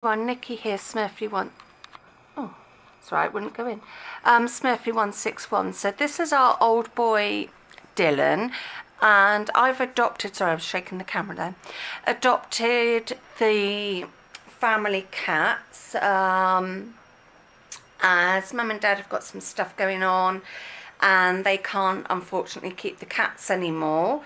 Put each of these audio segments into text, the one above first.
Nicky here, Smurfy1. Oh, it's right, wouldn't go in. Smurfy161. So this is our old boy Dylan, and I've adopted. Sorry, I was shaking the camera there. Adopted the family cats. As mum and dad have got some stuff going on, and they can't unfortunately keep the cats anymore.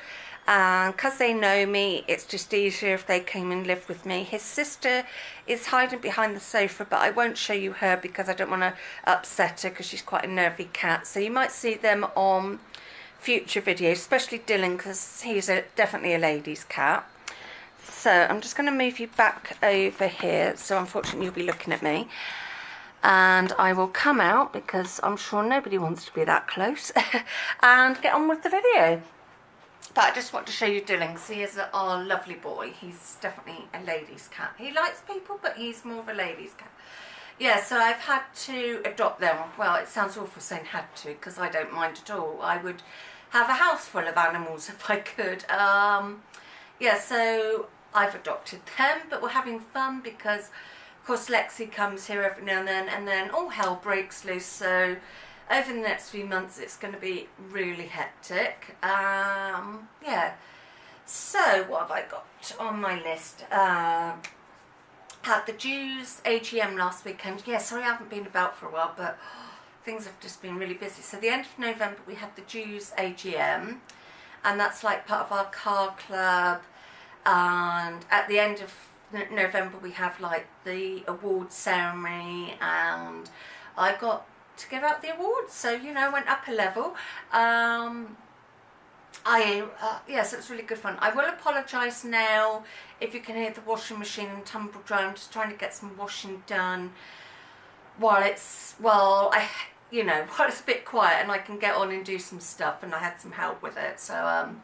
Because they know me, it's just easier if they came and lived with me. His sister is hiding behind the sofa, but I won't show you her because I don't want to upset her because she's quite a nervy cat. So you might see them on future videos, especially Dylan, because he's definitely a lady's cat. So I'm just going to move you back over here. So unfortunately you'll be looking at me. And I will come out because I'm sure nobody wants to be that close and get on with the video. But I just want to show you Dylan because he is our lovely boy. He's definitely a lady's cat. He likes people, but he's more of a lady's cat. Yeah, so I've had to adopt them. Well, it sounds awful saying had to because I don't mind at all. I would have a house full of animals if I could. Yeah, so I've adopted them, but we're having fun because, of course, Lexi comes here every now and then all hell breaks loose. So over the next few months it's going to be really hectic. Yeah, so what have I got on my list? Had the Jews AGM last weekend. Yeah, sorry I haven't been about for a while, but things have just been really busy. So the end of November we had the Jews AGM, and that's like part of our car club, and at the end of November we have like the award ceremony, and I got to give out the awards, so you know, went up a level. Yes, it was really good fun. I will apologise now if you can hear the washing machine and tumble dry. I'm just trying to get some washing done while it's while it's a bit quiet and I can get on and do some stuff, and I had some help with it, so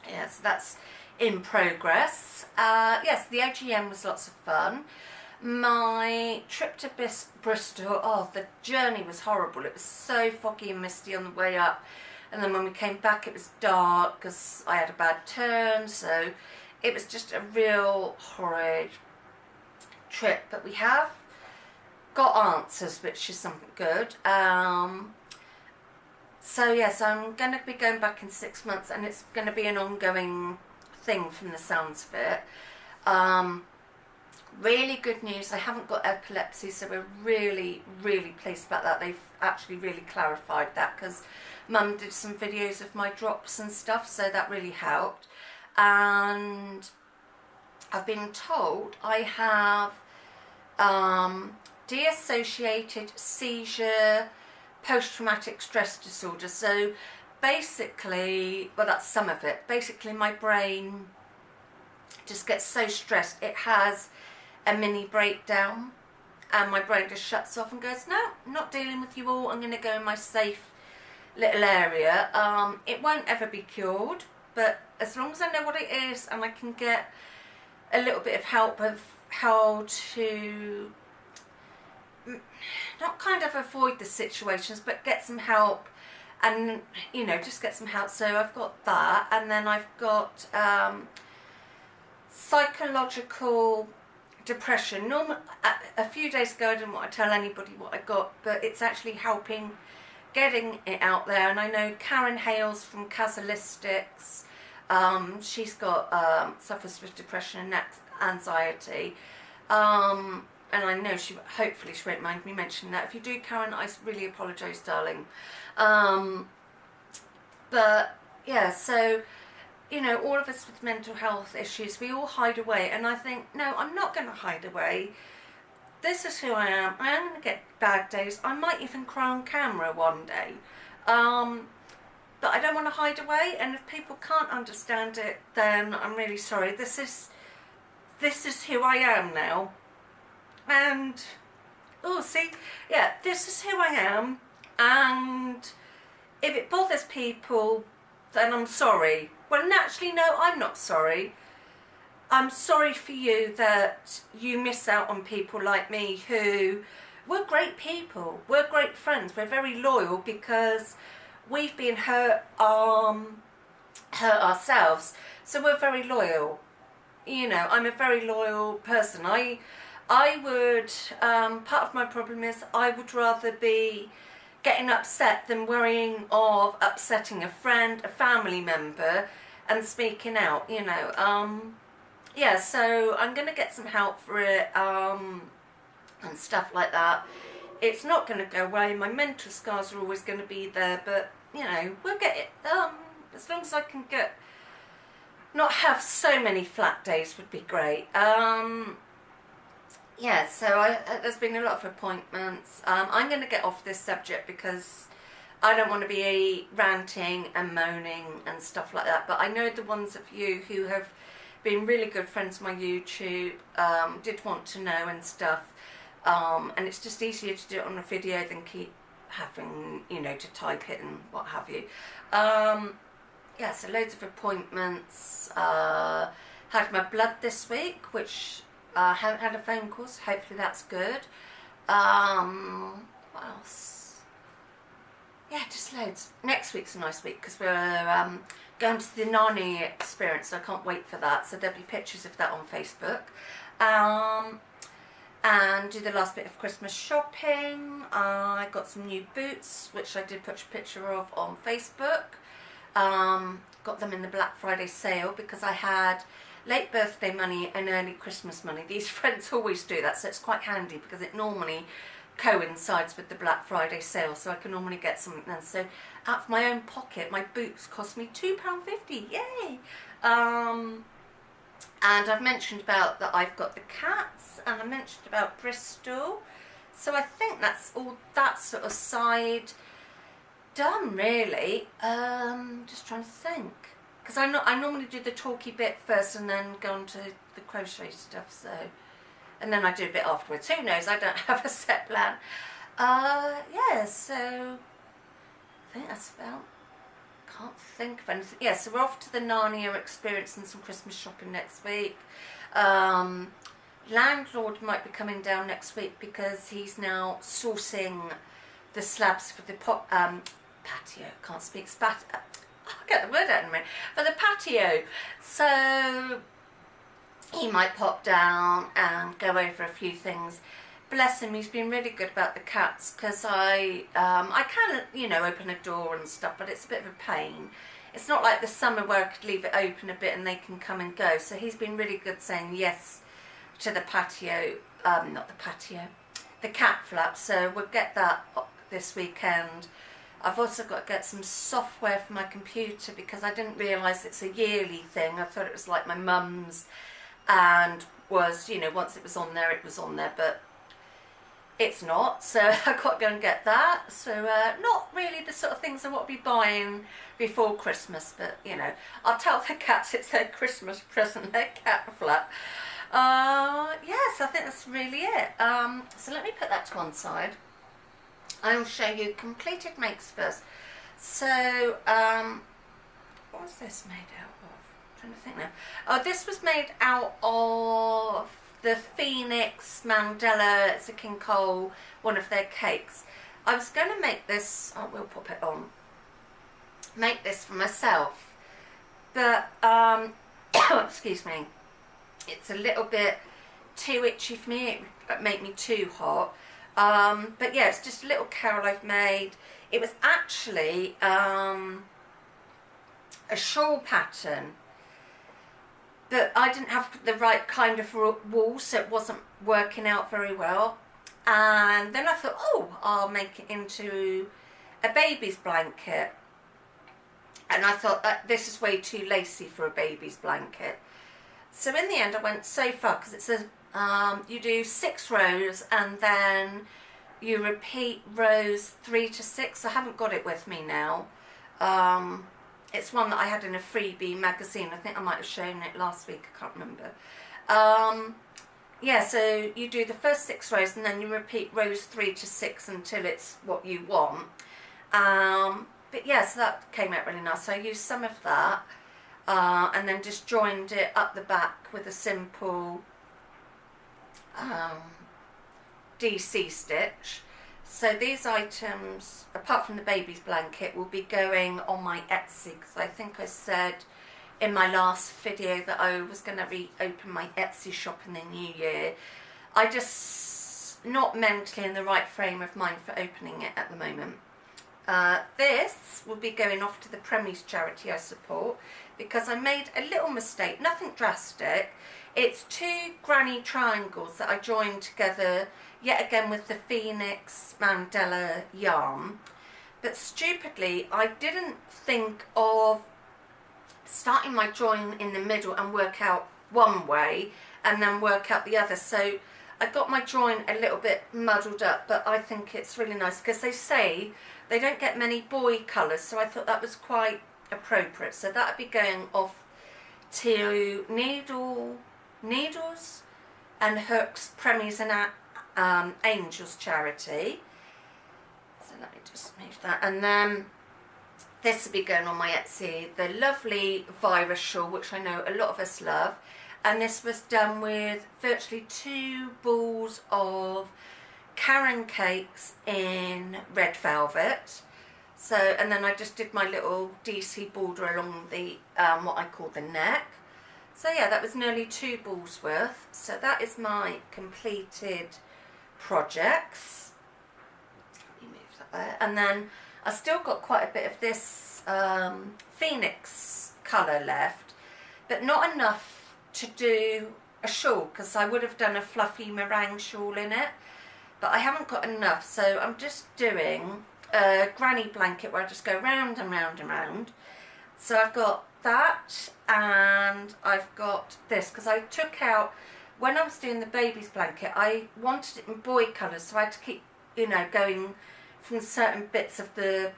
yeah, so that's in progress. Yes, the AGM was lots of fun. My trip to Bristol, oh, the journey was horrible. It was so foggy and misty on the way up, and then when we came back it was dark because I had a bad turn, so it was just a real horrid trip. But we have got answers, which is something good. So yes, I'm going to be going back in 6 months, and it's going to be an ongoing thing from the sounds of it. Really good news, I haven't got epilepsy, so we're really pleased about that. They've actually really clarified that because Mum did some videos of my drops and stuff, so that really helped. And I've been told I have de-associated seizure post-traumatic stress disorder. So basically, well, that's some of it. Basically my brain just gets so stressed it has a mini breakdown, and my brain just shuts off and goes, no, I'm not dealing with you all, I'm going to go in my safe little area. It won't ever be cured, but as long as I know what it is and I can get a little bit of help of how to not kind of avoid the situations, but get some help, and you know, just get some help. So I've got that, and then I've got psychological depression. A few days ago I didn't want to tell anybody what I got, but it's actually helping getting it out there. And I know Karen Hales from Casalistics, she's got suffers with depression and anxiety, and I know hopefully she won't mind me mentioning that. If you do, Karen, I really apologise, darling. But yeah, so you know, all of us with mental health issues, we all hide away, and I think, no, I'm not going to hide away. This is who I am. I am going to get bad days. I might even cry on camera one day. But I don't want to hide away, and if people can't understand it, then I'm really sorry. This is who I am now. And, oh, see, yeah, this is who I am, and if it bothers people, then I'm sorry. Well, naturally, no, I'm not sorry. I'm sorry for you that you miss out on people like me who, we're great people, we're great friends, we're very loyal because we've been hurt ourselves, so we're very loyal. You know, I'm a very loyal person. I would, part of my problem is I would rather be getting upset than worrying of upsetting a friend, a family member, and speaking out, you know. Yeah, so I'm going to get some help for it, and stuff like that. It's not going to go away. My mental scars are always going to be there, but, you know, we'll get it, as long as I can not have so many flat days would be great. Yeah, so there's been a lot of appointments. I'm going to get off this subject because I don't want to be ranting and moaning and stuff like that. But I know the ones of you who have been really good friends on my YouTube did want to know and stuff. And it's just easier to do it on a video than keep having, you know, to type it and what have you. Yeah, so loads of appointments. Had my blood this week, which I haven't had a phone call, so hopefully that's good. What else? Yeah, just loads. Next week's a nice week because we're going to the Narnia experience, so I can't wait for that. So there'll be pictures of that on Facebook. And do the last bit of Christmas shopping. I got some new boots, which I did put a picture of on Facebook. Got them in the Black Friday sale because I had late birthday money and early Christmas money. These friends always do that, so it's quite handy because it normally coincides with the Black Friday sale, so I can normally get something then. So out of my own pocket, my boots cost me £2.50, yay! And I've mentioned about that I've got the cats, and I mentioned about Bristol, so I think that's all that sort of side done really. Just trying to think, because I normally do the talky bit first and then go on to the crochet stuff, so, and then I do a bit afterwards. Who knows, I don't have a set plan. Yeah, so I think that's about, can't think of anything. Yeah, so we're off to the Narnia experience and some Christmas shopping next week. Landlord might be coming down next week because he's now sourcing the slabs for the patio. Can't speak I'll get the word out in a minute. For the patio. So he might pop down and go over a few things. Bless him, he's been really good about the cats because I can, you know, open a door and stuff, but it's a bit of a pain. It's not like the summer where I could leave it open a bit and they can come and go. So he's been really good saying yes to the patio, not the patio, the cat flap. So we'll get that this weekend. I've also got to get some software for my computer because I didn't realise it's a yearly thing. I thought it was like my mum's and was, you know, once it was on there, but it's not. So I've got to go and get that. So not really the sort of things I want to be buying before Christmas, but, you know, I'll tell the cats it's their Christmas present, their cat flap. Yes, I think that's really it. So let me put that to one side. I will show you completed makes first. So, what was this made out of? I'm trying to think now. Oh, this was made out of the Phoenix Mandela, it's a King Cole, one of their cakes. I was going to make this, I will pop it on, make this for myself, but, excuse me, it's a little bit too itchy for me, it would make me too hot. But yeah, it's just a little carol I've made. It was actually a shawl pattern, but I didn't have the right kind of wool, so it wasn't working out very well. And then I thought, oh, I'll make it into a baby's blanket. And I thought that this is way too lacy for a baby's blanket. So in the end I went so far, because it says you do 6 rows and then you repeat rows 3 to 6. I haven't got it with me now. It's one that I had in a freebie magazine. I think I might have shown it last week, I can't remember. Yeah, so you do the first 6 rows and then you repeat rows 3 to 6 until it's what you want. But yeah, so that came out really nice. So I used some of that and then just joined it up the back with a simple DC stitch. So these items, apart from the baby's blanket, will be going on my Etsy, because I think I said in my last video that I was going to reopen my Etsy shop in the new year. I just not mentally in the right frame of mind for opening it at the moment. This will be going off to the Premies charity I support, because I made a little mistake, nothing drastic. It's 2 granny triangles that I joined together, yet again with the Phoenix Mandela yarn. But stupidly, I didn't think of starting my join in the middle and work out one way and then work out the other. So I got my join a little bit muddled up, but I think it's really nice because they say they don't get many boy colours, so I thought that was quite appropriate. So that would be going off to Needles and Hooks Premies and Angels charity. So let me just move that, and then this will be going on my Etsy, the lovely virus shawl, which I know a lot of us love, and this was done with virtually 2 balls of Karen cakes in red velvet. So, and then I just did my little DC border along the what I call the neck. So yeah, that was nearly 2 balls worth. So that is my completed projects. Let me move that there. And then I still got quite a bit of this Phoenix colour left, but not enough to do a shawl, because I would have done a fluffy meringue shawl in it, but I haven't got enough. So I'm just doing a granny blanket where I just go round and round and round. So I've got that, and I've got this, because I took out, when I was doing the baby's blanket, I wanted it in boy colours, so I had to keep, you know, going from certain bits of the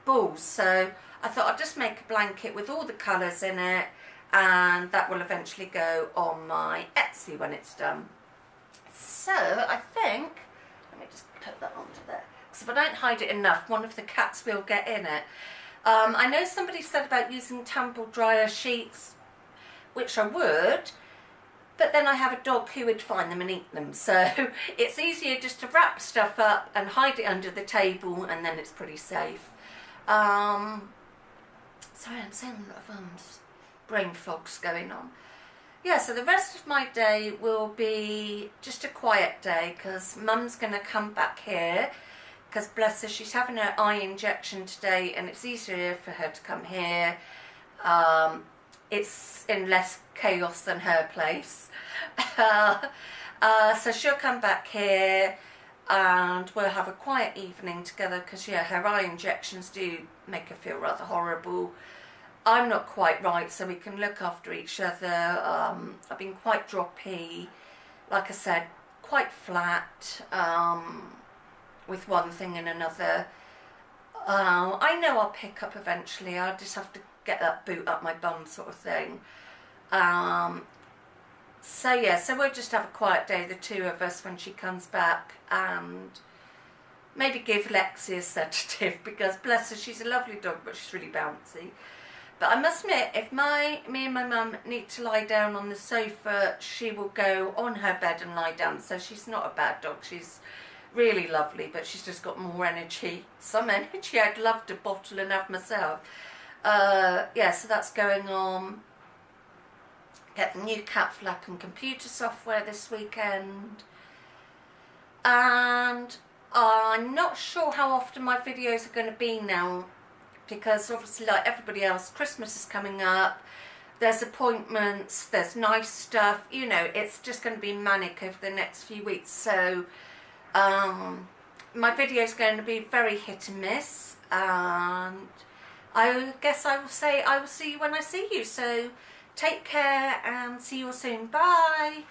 balls. So I thought I'd just make a blanket with all the colours in it, and that will eventually go on my Etsy when it's done. So I think, let me just put that onto there, because if I don't hide it enough, one of the cats will get in it. I know somebody said about using tumble dryer sheets, which I would, but then I have a dog who would find them and eat them, so it's easier just to wrap stuff up and hide it under the table, and then it's pretty safe. Sorry, I'm saying a lot of brain fog's going on. Yeah, so the rest of my day will be just a quiet day, because Mum's going to come back here, because bless her, she's having her eye injection today, and it's easier for her to come here. It's in less chaos than her place. So she'll come back here, and we'll have a quiet evening together, because yeah, her eye injections do make her feel rather horrible. I'm not quite right, so we can look after each other. I've been quite droppy, like I said, quite flat, with one thing and another. I know I'll pick up eventually. I'll just have to get that boot up my bum sort of thing. So yeah, so we'll just have a quiet day, the 2 of us, when she comes back, and maybe give Lexi a sedative, because bless her, she's a lovely dog, but she's really bouncy. But I must admit, if me and my mum need to lie down on the sofa, she will go on her bed and lie down. So she's not a bad dog. She's really lovely, but she's just got more energy. Some energy I'd love to bottle and have myself. Yeah, so that's going on. Get the new cat flap and computer software this weekend. And I'm not sure how often my videos are going to be now, because obviously, like everybody else, Christmas is coming up, there's appointments, there's nice stuff, you know, it's just going to be manic over the next few weeks. So my video is going to be very hit and miss, and I guess I will say I will see you when I see you. So take care and see you all soon. Bye.